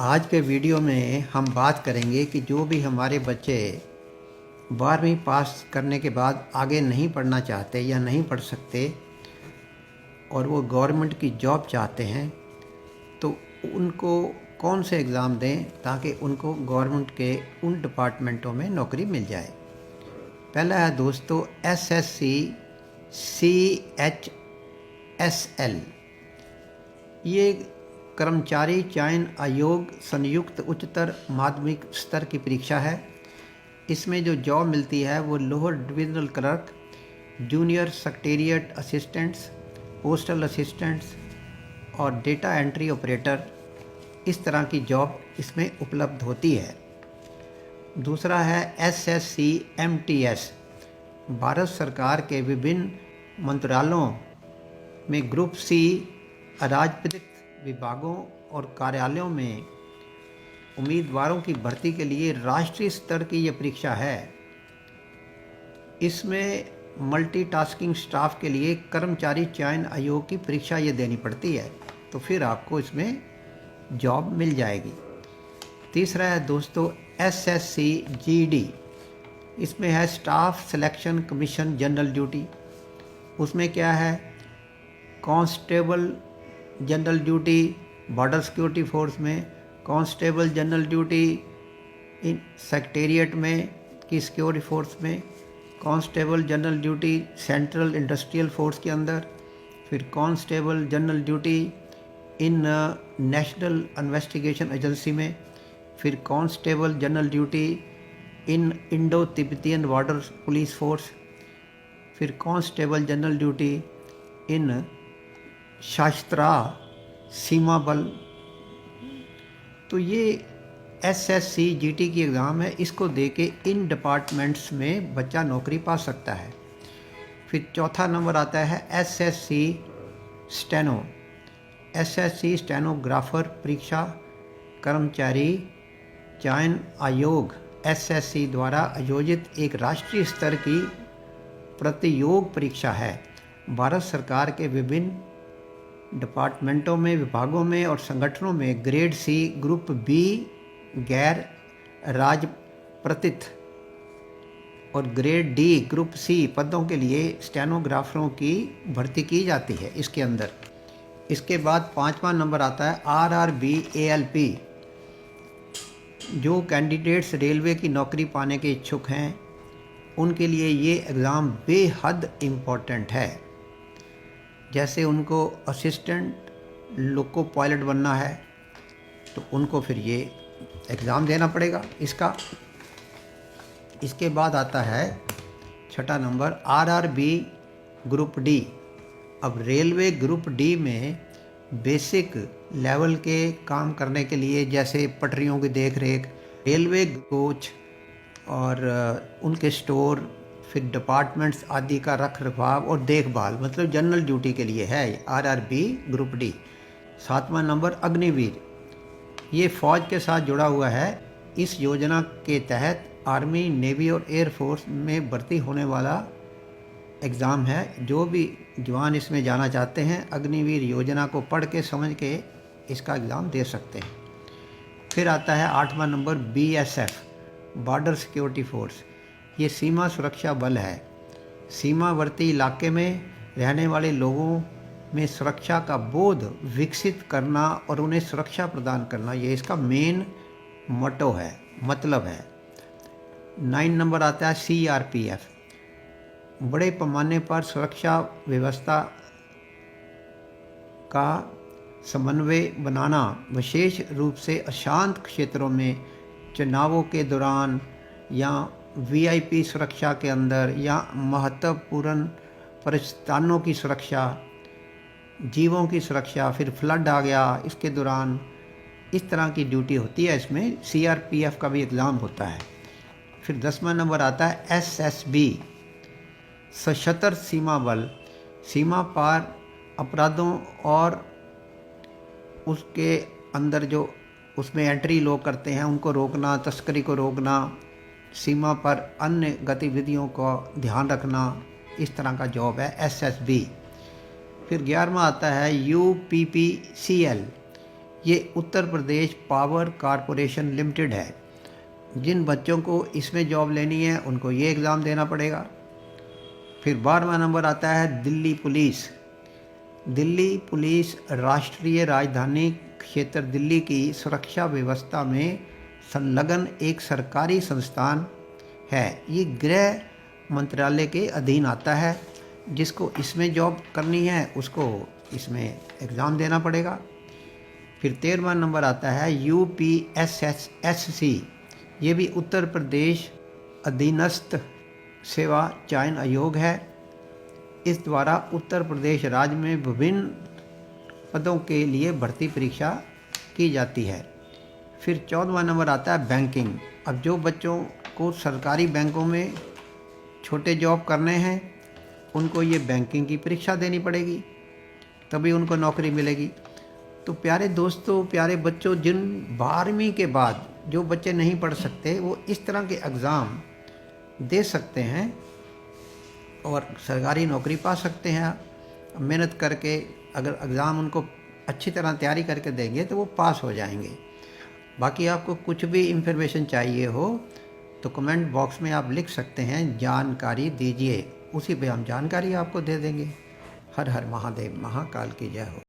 आज के वीडियो में हम बात करेंगे कि जो भी हमारे बच्चे 12वीं पास करने के बाद आगे नहीं पढ़ना चाहते या नहीं पढ़ सकते और वो गवर्नमेंट की जॉब चाहते हैं तो उनको कौन से एग्ज़ाम दें ताकि उनको गवर्नमेंट के उन डिपार्टमेंटों में नौकरी मिल जाए। पहला है दोस्तों SSC CHSL। ये कर्मचारी चयन आयोग संयुक्त उच्चतर माध्यमिक स्तर की परीक्षा है। इसमें जो जॉब मिलती है वो lower divisional clerk, junior secretariat assistants, postal assistants और डेटा एंट्री ऑपरेटर, इस तरह की जॉब इसमें उपलब्ध होती है। दूसरा है SSC MTS। भारत सरकार के विभिन्न मंत्रालयों में ग्रुप C अराजपत्रित विभागों और कार्यालयों में उम्मीदवारों की भर्ती के लिए राष्ट्रीय स्तर की ये परीक्षा है। इसमें मल्टीटास्किंग स्टाफ के लिए कर्मचारी चयन आयोग की परीक्षा ये देनी पड़ती है, तो फिर आपको इसमें जॉब मिल जाएगी। तीसरा है दोस्तों SSC GD। इसमें है staff selection commission general duty. उसमें क्या है, constable general duty border security force में, constable general duty in secretariat में की सिक्योरिटी फोर्स में, constable general duty central industrial force के अंदर, फिर constable general duty in national investigation agency में, फिर constable general duty in Indo Tibetan border police force, फिर constable general duty in Sashastra Seema बल। तो ये SSC GT की एग्ज़ाम है, इसको दे के इन डिपार्टमेंट्स में बच्चा नौकरी पा सकता है। फिर चौथा नंबर आता है SSC स्टेनो। SSC स्टेनोग्राफर परीक्षा कर्मचारी चयन आयोग SSC द्वारा आयोजित एक राष्ट्रीय स्तर की प्रतियोग परीक्षा है। भारत सरकार के विभिन्न डिपार्टमेंटों में, विभागों में और संगठनों में ग्रेड C ग्रुप B गैर राजपत्रित और ग्रेड D ग्रुप C पदों के लिए स्टेनोग्राफरों की भर्ती की जाती है इसके अंदर। इसके बाद पांचवा नंबर आता है RRB ALP। जो कैंडिडेट्स रेलवे की नौकरी पाने के इच्छुक हैं उनके लिए ये एग्ज़ाम बेहद इम्पोर्टेंट है। जैसे उनको असिस्टेंट लोको पायलट बनना है तो उनको फिर ये एग्ज़ाम देना पड़ेगा इसका। इसके बाद आता है छठा नंबर RRB ग्रुप D। अब रेलवे ग्रुप D में बेसिक लेवल के काम करने के लिए, जैसे पटरियों की देख रेख, रेलवे कोच और उनके स्टोर, फिर डिपार्टमेंट्स आदि का रख रखाव और देखभाल, मतलब जनरल ड्यूटी के लिए है RRB ग्रुप D। सातवां नंबर अग्निवीर। ये फ़ौज के साथ जुड़ा हुआ है। इस योजना के तहत आर्मी, नेवी और एयरफोर्स में भर्ती होने वाला एग्ज़ाम है। जो भी जवान इसमें जाना चाहते हैं अग्निवीर योजना को पढ़ के समझ के इसका एग्ज़ाम दे सकते हैं। फिर आता है आठवां number BSF border security force. ये सीमा सुरक्षा बल है। सीमावर्ती इलाके में रहने वाले लोगों में सुरक्षा का बोध विकसित करना और उन्हें सुरक्षा प्रदान करना, ये इसका मेन मोटो है, मतलब है। 9 नंबर आता है CRPF। बड़े पैमाने पर सुरक्षा व्यवस्था का समन्वय बनाना, विशेष रूप से अशांत क्षेत्रों में चुनावों के दौरान या VIP सुरक्षा के अंदर या महत्वपूर्ण परिस्थानों की सुरक्षा, जीवों की सुरक्षा, फिर फ्लड आ गया इसके दौरान, इस तरह की ड्यूटी होती है। इसमें CRPF का भी एग्ज़ाम होता है। फिर 10वां नंबर आता है SSB सशस्त्र सीमा बल। सीमा पार अपराधों और उसके अंदर जो उसमें एंट्री लोग करते हैं उनको रोकना, तस्करी को रोकना, सीमा पर अन्य गतिविधियों को ध्यान रखना, इस तरह का जॉब है SSB। फिर 11वां आता है UPPCL। ये Uttar Pradesh power corporation limited है। जिन बच्चों को इसमें जॉब लेनी है उनको ये एग्ज़ाम देना पड़ेगा। फिर 12वां नंबर आता है दिल्ली पुलिस। दिल्ली पुलिस राष्ट्रीय राजधानी क्षेत्र दिल्ली की सुरक्षा व्यवस्था में संलग्न एक सरकारी संस्थान है। ये गृह मंत्रालय के अधीन आता है। जिसको इसमें जॉब करनी है उसको इसमें एग्ज़ाम देना पड़ेगा। फिर 13वां नंबर आता है UPSSSC। ये भी उत्तर प्रदेश अधीनस्थ सेवा चयन आयोग है। इस द्वारा उत्तर प्रदेश राज्य में विभिन्न पदों के लिए भर्ती परीक्षा की जाती है। फिर 14वां नंबर आता है बैंकिंग। अब जो बच्चों को सरकारी बैंकों में छोटे जॉब करने हैं उनको ये बैंकिंग की परीक्षा देनी पड़ेगी, तभी उनको नौकरी मिलेगी। तो प्यारे दोस्तों, प्यारे बच्चों, जिन 12वीं के बाद जो बच्चे नहीं पढ़ सकते वो इस तरह के एग्ज़ाम दे सकते हैं और सरकारी नौकरी पा सकते हैं। मेहनत करके अगर एग्ज़ाम उनको अच्छी तरह तैयारी करके देंगे तो वो पास हो जाएंगे। बाकी आपको कुछ भी इंफॉर्मेशन चाहिए हो तो कमेंट बॉक्स में आप लिख सकते हैं, जानकारी दीजिए, उसी पे हम जानकारी आपको दे देंगे। हर हर महादेव, महाकाल की जय हो।